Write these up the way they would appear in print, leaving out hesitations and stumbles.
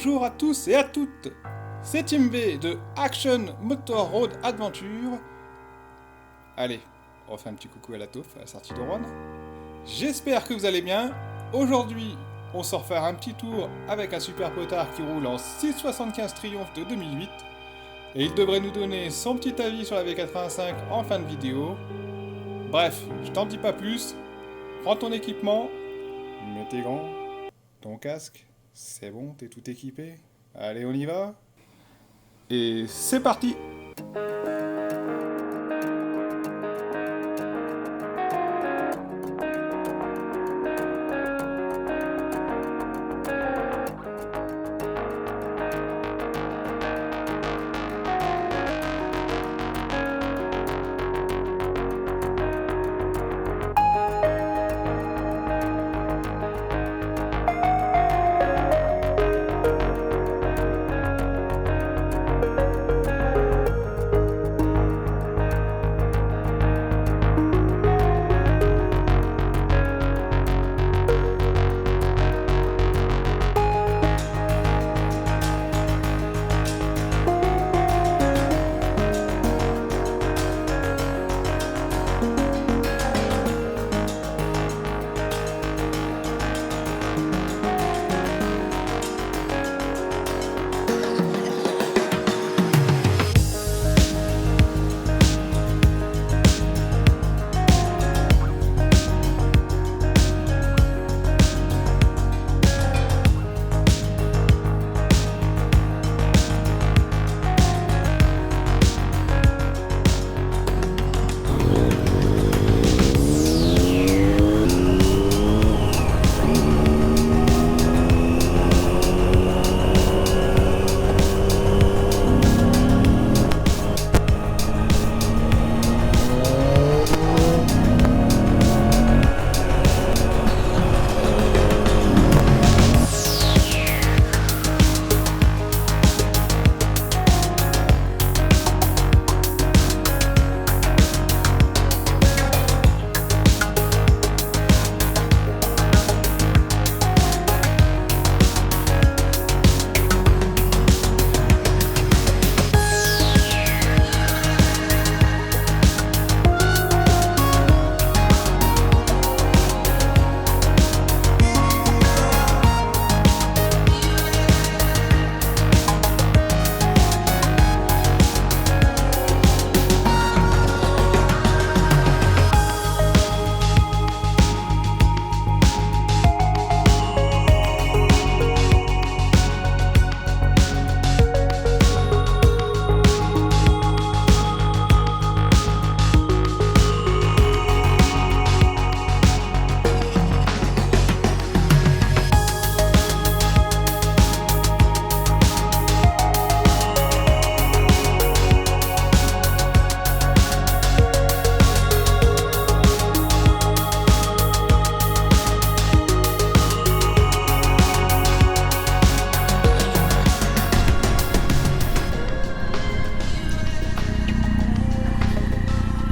Bonjour à tous et à toutes, c'est Team B de Action Motor Road Adventure. Allez, on refait un petit coucou à la taupe à la sortie de Rouen. J'espère que vous allez bien. Aujourd'hui, on sort faire un petit tour avec un super potard qui roule en 675 Triumph de 2008. Et il devrait nous donner son petit avis sur la V85 en fin de vidéo. Bref, je t'en dis pas plus. Prends ton équipement, mets tes gants, ton casque. C'est bon, t'es tout équipé? Allez, on y va? Et c'est parti!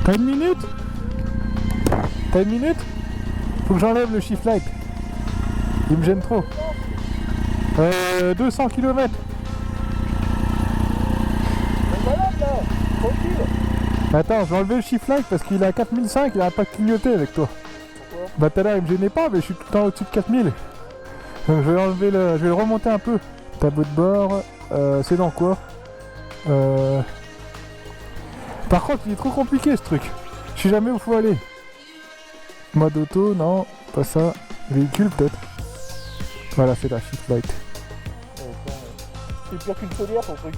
T'as une minute? T'as une minute? Faut que j'enlève le shift light. Il me gêne trop. 200 km. Attends, je vais enlever le shift light parce qu'il est à 4005, il a pas clignoté avec toi. Pourquoi? Bah tout à l'heure il me gênait pas, mais je suis tout le temps au-dessus de 4000. Donc je vais enlever je vais le remonter un peu. Tableau de bord, c'est dans quoi? Par contre, il est trop compliqué ce truc. Je sais jamais où faut aller. Mode auto, non, pas ça. Véhicule peut-être. Voilà, c'est la shift light. C'est pire qu'une chaudière ton truc.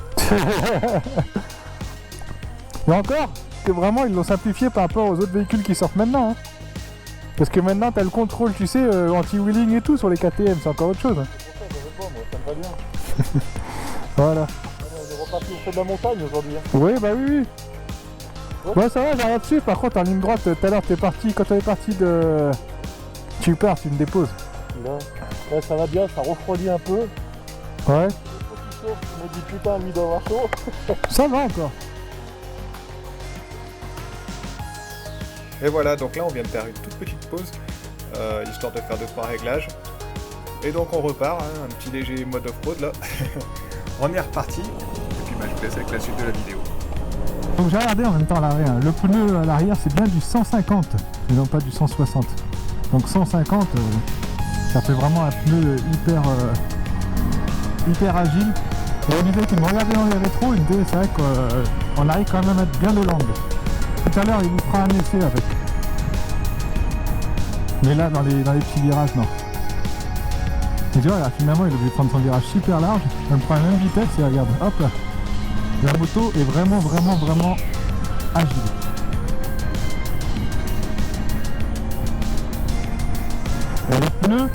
Mais encore, que vraiment ils l'ont simplifié par rapport aux autres véhicules qui sortent maintenant. Hein. Parce que maintenant t'as le contrôle, tu sais, anti-wheeling et tout sur les KTM, c'est encore autre chose. Hein. C'est pour ça que j'avais pas, moi, ça me va bien. Voilà. On est reparti au fond de la montagne aujourd'hui. Hein. Oui, bah oui, oui. Ouais. Ouais, ça va, j'ai rien dessus. Par contre, en ligne droite, tout à l'heure, t'es parti. Quand t'es parti de. Tu pars, tu me déposes. Là, ça va bien, ça refroidit un peu. Ouais. Je me dis putain, lui doit avoir chaud. Ça va encore. Et voilà, donc là on vient de faire une toute petite pause, histoire de faire 2-3 réglages. Et donc on repart, hein, un petit léger mode off-road là. On est reparti. Et puis bah, je vous laisse avec la suite de la vidéo. Donc j'ai regardé en même temps à l'arrière. Le pneu à l'arrière c'est bien du 150 et non pas du 160. Donc 150 ça fait vraiment un pneu hyper agile. Et on disait qu'il me regardait dans les rétros, il me disait c'est vrai qu'on arrive quand même à être bien de langue. Tout à l'heure il vous fera un essai avec. Mais là dans les petits virages non. Et tu vois là finalement il a obligé de prendre son virage super large, elle prend la même vitesse et regarde, hop là. La moto est vraiment agile. Et les pneus,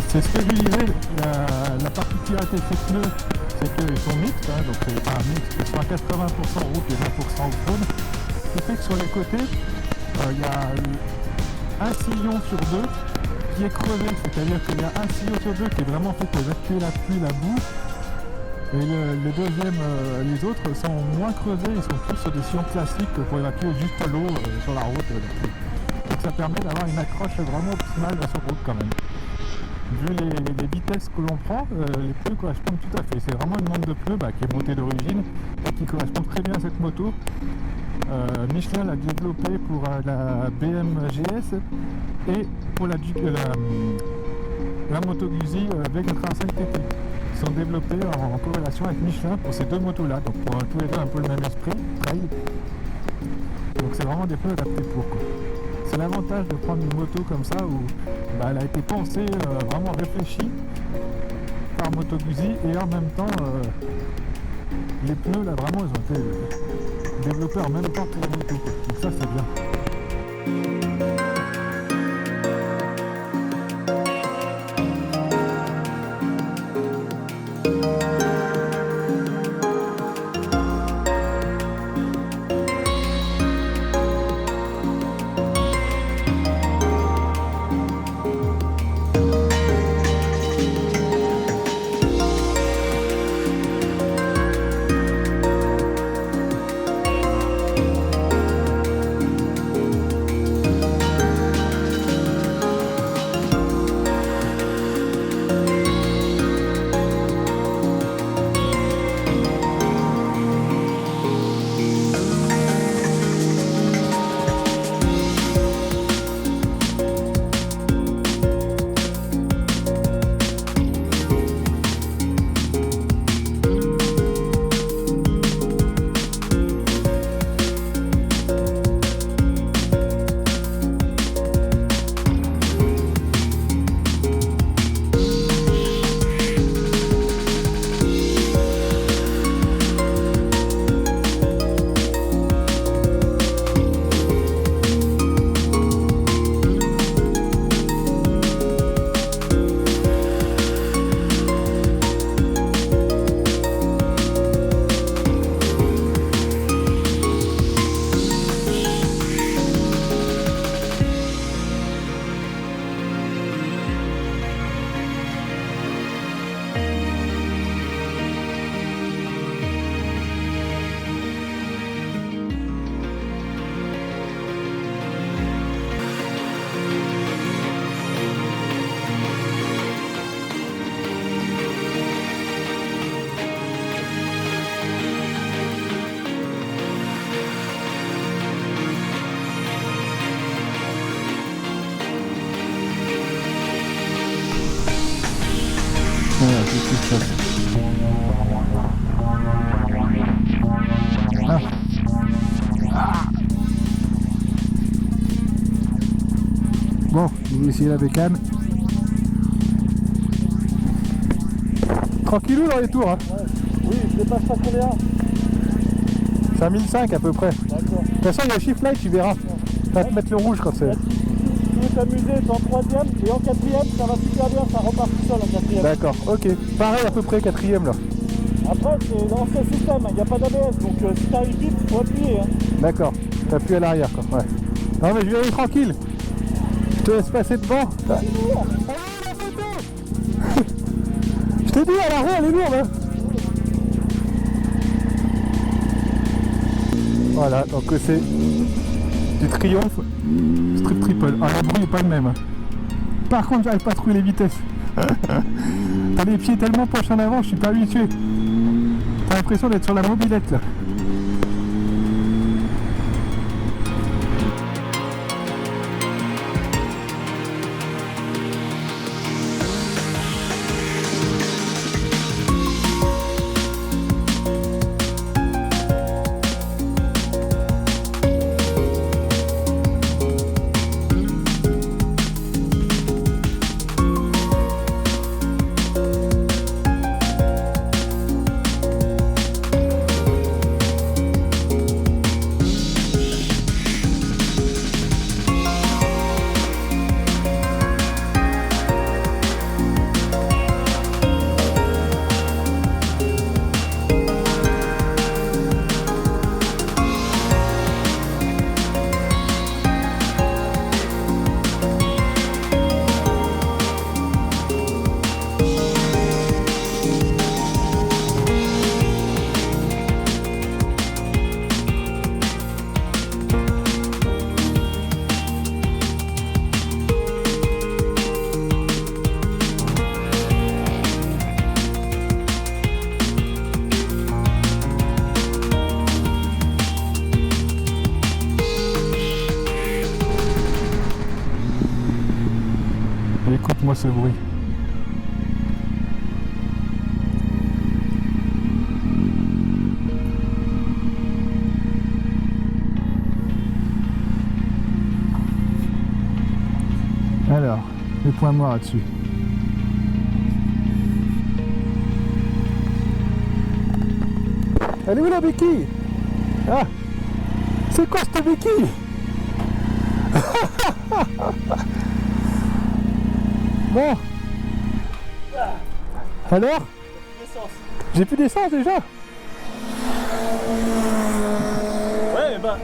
c'est ce que je disais, la particularité de ces pneus, c'est qu'ils sont mixtes, hein, donc c'est pas mixte, ils sont à 80% route et 20% off-road. Ce qui fait que sur les côtés, il y a un sillon sur deux qui est crevé, c'est-à-dire qu'il y a un sillon sur deux qui est vraiment fait pour évacuer la pluie, la boue. Et les deuxièmes, les autres sont moins creusés, ils sont plus sur des sillons classiques pour évacuer juste l'eau sur la route. Donc ça permet d'avoir une accroche vraiment optimale sur route quand même. Vu les vitesses que l'on prend, les pneus correspondent tout à fait. C'est vraiment une montre de pneus qui est montée d'origine et qui correspond très bien à cette moto. Michelin l'a développée pour la BM GS et pour la Moto Guzzi V85 TT. Ils sont développés en corrélation avec Michelin pour ces deux motos là, donc pour tous les deux un peu le même esprit, trail. Donc c'est vraiment des pneus adaptés pour quoi. C'est l'avantage de prendre une moto comme ça où elle a été pensée, vraiment réfléchie par Moto Guzzi et en même temps les pneus là vraiment ils ont été développés en même temps que les motos quoi. Donc ça c'est bien. Bon, je vais essayer la bécane. Tranquillou dans les tours, hein. Ouais. Oui, je dépasse pas combien. 5005 à peu près. D'accord. De toute façon, il y a shift light, tu verras. Ça va te mettre le rouge quand c'est. Si tu veux t'amuser, t'es en 3ème et en 4ème, ça va super bien, ça repart tout seul en 4ème. D'accord, ok. Pareil à peu près 4ème là. Après, c'est dans ce système, il n'y a pas d'ABS, donc si t'arrives vite, il faut appuyer. Hein. D'accord, t'appuies à l'arrière quoi, ouais. Non mais je vais aller tranquille. Je te laisse passer devant. Je t'ai dit à l'arrière elle est lourde hein. Voilà, donc c'est du Triumph Strip Triple. Ah le bruit n'est pas le même. Par contre j'arrive pas à trouver les vitesses. T'as les pieds tellement penchés en avant, je suis pas habitué. T'as l'impression d'être sur la mobilette là. Écoute-moi ce bruit. Alors, les points noirs là-dessus. Elle est où la béquille? Ah! C'est quoi cette béquille? Bon. Alors? J'ai plus d'essence déjà. Ouais, bah,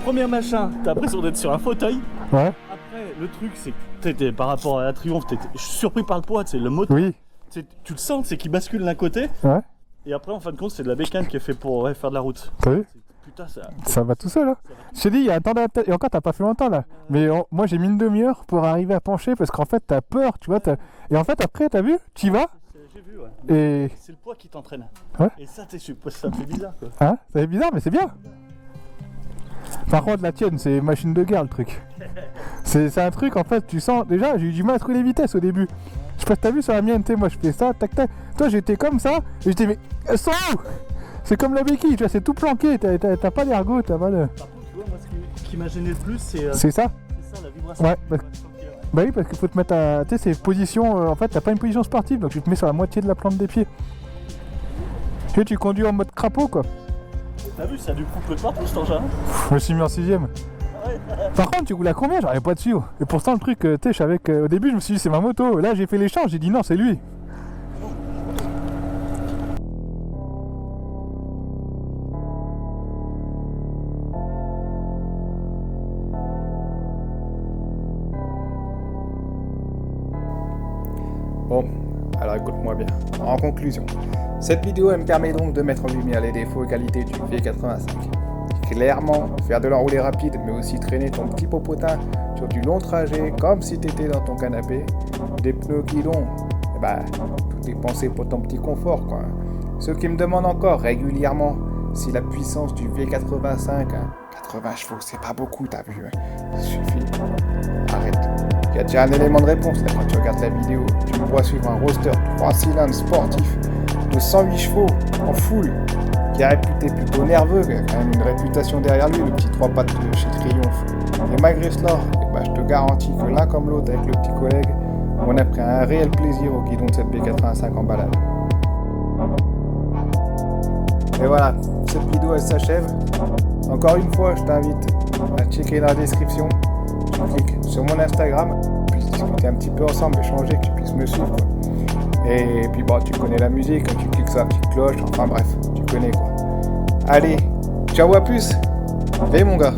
premier machin, t'as l'impression d'être sur un fauteuil. Ouais. Après, le truc, c'est que t'étais, par rapport à la Triumph, je suis surpris par le poids, c'est le moteur. Oui. Tu le sens, c'est qu'il bascule d'un côté. Ouais. Et après, en fin de compte, c'est de la bécane qui est fait pour faire de la route. T'as vu? Putain, Ça va tout seul, hein. Je t'ai dit, il y a un temps d'adaptation. Et encore, t'as pas fait longtemps là. Mais moi, j'ai mis une demi-heure pour arriver à pencher parce qu'en fait, t'as peur, tu vois. Et en fait, après, t'as vu? Tu y vas. J'ai vu, ouais. Et. C'est le poids qui t'entraîne. Ouais. Et ça, ça me fait bizarre, quoi. Hein? Ça fait bizarre, mais c'est bien. Par contre, la tienne, c'est machine de guerre le truc. C'est un truc, en fait, tu sens. Déjà, j'ai eu du mal à trouver les vitesses au début. Je sais pas si t'as vu sur la mienne, tu sais, moi je fais ça, tac tac. Toi, j'étais comme ça, et j'étais, mais elles sont où? C'est comme la béquille, tu vois, c'est tout planqué, t'as pas d'ergot, t'as pas de. Par contre, tu vois, moi, ce qui m'a gêné le plus, c'est. C'est ça? C'est ça, la vibration. Ouais, bah oui, parce qu'il faut te mettre à. Tu sais, c'est position. En fait, t'as pas une position sportive, donc tu te mets sur la moitié de la plante des pieds. Tu conduis en mode crapaud, quoi. T'as vu, ça a du couple de partout cet engin. Je me suis mis en 6ème. Par contre, tu roules à combien? J'arrivais pas dessus. Et pourtant, le truc, tu sais, je savais qu'au début, je me suis dit, c'est ma moto. Là, j'ai fait l'échange, j'ai dit non, c'est lui. Bon, alors écoute-moi bien. En conclusion, cette vidéo elle me permet donc de mettre en lumière les défauts et qualités du V85. Clairement, faire de l'enroulé rapide, mais aussi traîner ton petit popotin sur du long trajet comme si t'étais dans ton canapé, des pneus guidon, et bah, tout est pensé pour ton petit confort, quoi. Ceux qui me demandent encore régulièrement si la puissance du V85, 80 chevaux, c'est pas beaucoup, t'as vu, il suffit. Arrête. Il y a déjà un élément de réponse là quand tu regardes la vidéo. Tu me vois suivre un roadster 3 cylindres sportif de 108 chevaux en full, qui est réputé plutôt nerveux, qui a quand même une réputation derrière lui, le petit 3 pattes de chez Triumph. Et malgré cela, je te garantis que l'un comme l'autre avec le petit collègue, on a pris un réel plaisir au guidon de cette B85 en balade. Et voilà, cette vidéo elle s'achève. Encore une fois, je t'invite à checker dans la description. Tu cliques sur mon Instagram, on puisse discuter un petit peu ensemble, échanger, que tu puisses me suivre, quoi. Et puis bon, tu connais la musique, tu cliques sur la petite cloche, enfin bref, tu connais, quoi. Allez, ciao, à plus. Fais mon gars.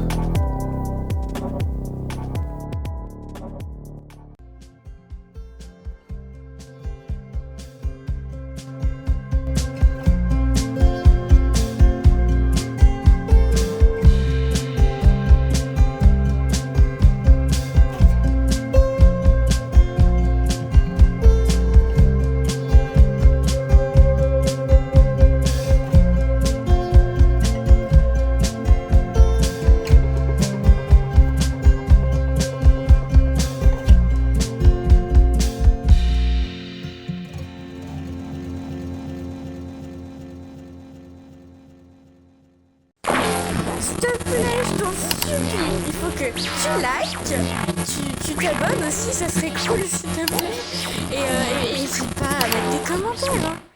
s'il te plaît, je t'en supplie. Il faut que tu likes, tu t'abonnes aussi, ça serait cool s'il te plaît. Et n'hésite pas à mettre des commentaires. Hein.